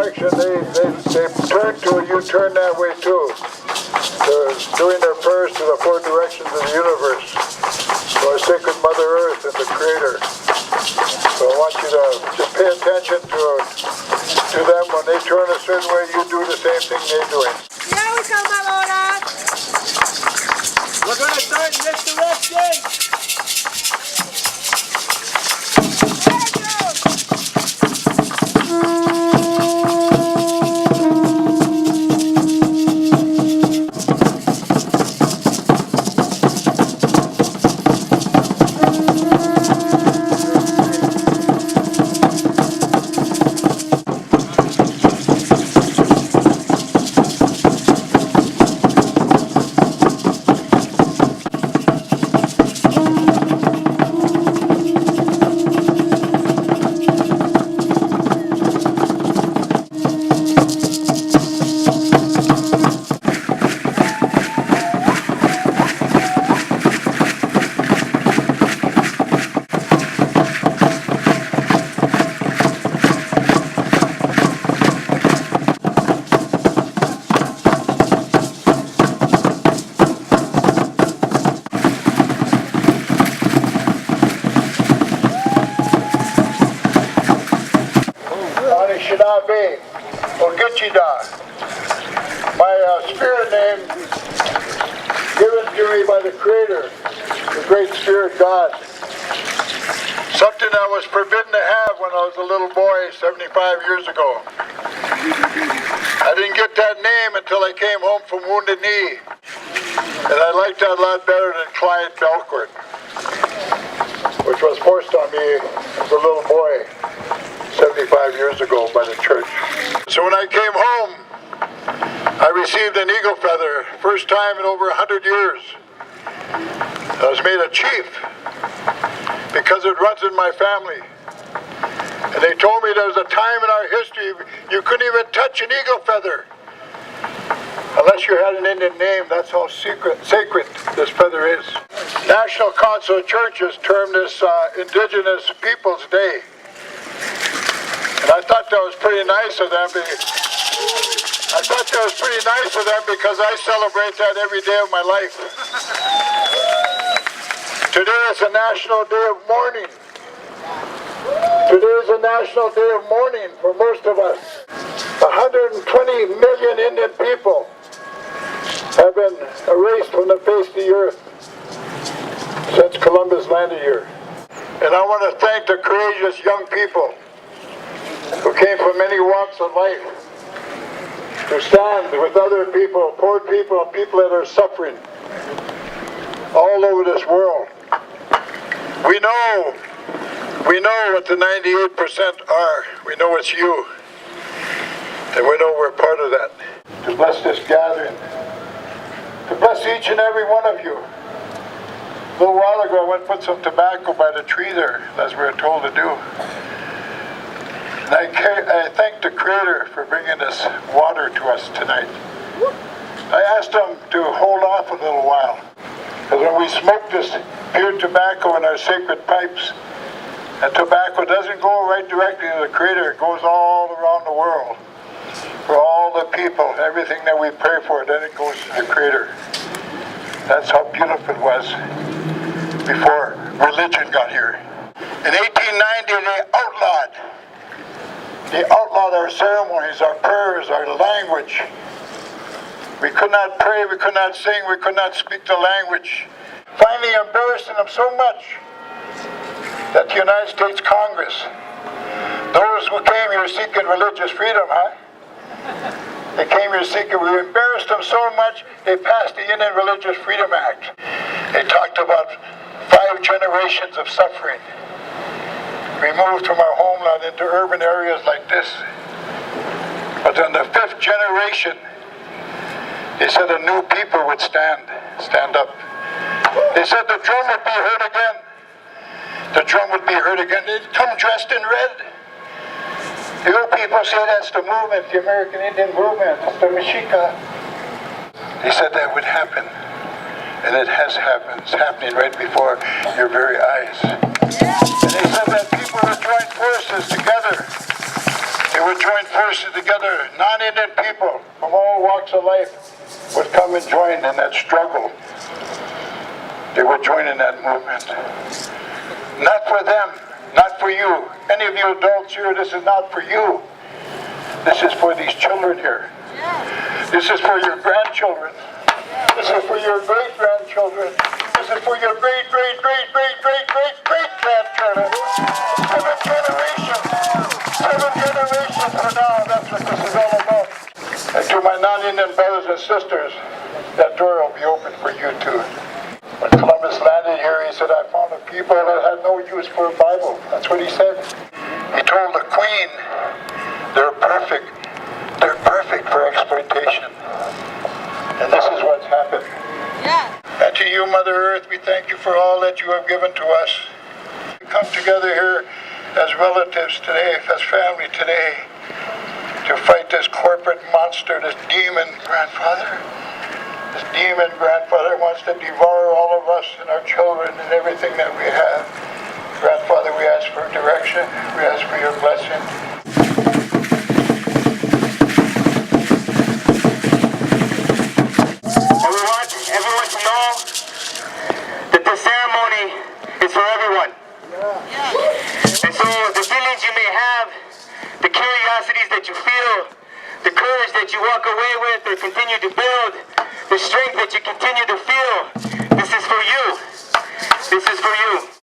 direction, they turn to a U-turn that way too. They're doing their prayers to the four directions of the universe, to our sacred Mother Earth and the Creator. So I want you to just pay attention to them. When they turn a certain way, you do the same thing they're doing. We're going to start in this direction. My spirit name given to me by the Creator, the Great Spirit God. Something I was forbidden to have when I was a little boy 75 years ago. I didn't get that name until I came home from Wounded Knee. And I liked that a lot better than Clyde Bellecourt, which was forced on me as a little boy 75 years ago by the church. So when I came home, I received an eagle feather, first time in over 100 years. I was made a chief because it runs in my family. And they told me there was a time in our history you couldn't even touch an eagle feather unless you had an Indian name. That's how sacred this feather is. National Council of Churches termed this Indigenous People's Day. And I thought that was pretty nice of them. Because I celebrate that every day of my life. Today is a national day of mourning. Today is a national day of mourning for most of us. 120 million Indian people have been erased from the face of the earth since Columbus landed here. And I want to thank the courageous young people who came from many walks of life to stand with other people, poor people, and people that are suffering all over this world. We know what the 98% are. We know it's you. And we know we're part of that. To bless this gathering. To bless each and every one of you. A little while ago I went and put some tobacco by the tree there, as we were told to do. I thank the Creator for bringing this water to us tonight. I asked Him to hold off a little while, because when we smoke this pure tobacco in our sacred pipes, that tobacco doesn't go right directly to the Creator. It goes all around the world for all the people, everything that we pray for, then it goes to the Creator. That's how beautiful it was before religion got here. In 1890, they outlawed our ceremonies, our prayers, our language. We could not pray, we could not sing, we could not speak the language. Finally embarrassing them so much that the United States Congress, those who came here seeking religious freedom, they came here seeking, we embarrassed them so much, they passed the Indian Religious Freedom Act. They talked about 5 generations of suffering. We moved from our homeland into urban areas like this. But in the 5th generation, they said a new people would stand up. They said the drum would be heard again. The drum would be heard again. They'd come dressed in red. The old people say that's the movement, the American Indian movement, it's the Meshikas. They said that would happen. And it has happened. It's happening right before your very eyes. And they said that people would join forces together. They would join forces together walks of life would come and join in that struggle. They would join in that movement. Not for them, not for you. Any of you adults here, this is not for you. This is for these children here. This is for your grandchildren. This is for your great-grandchildren. This is for your great-great-great-great-great-great-great-grandchildren. 7 generations. 7 generations from now. That's what this is all about. And to my non-Indian brothers and sisters, that door will be open for you too. When Columbus landed here, he said, I found a people that had no use for a Bible. That's what he said. He told the Queen, they're perfect. They're perfect for exploitation. And this is what's happened. Yeah. And to you, Mother Earth, we thank you for all that you have given to us. We come together here as relatives today, as family today, to fight this corporate monster, this demon grandfather. This demon grandfather wants to devour all of us and our children and everything that we have. Grandfather, we ask for direction. We ask for your blessing. And we want everyone to know that the ceremony is for everyone. And so the feelings you may have, the curiosities that you feel, the courage that you walk away with or continue to build, the strength that you continue to feel, this is for you. This is for you.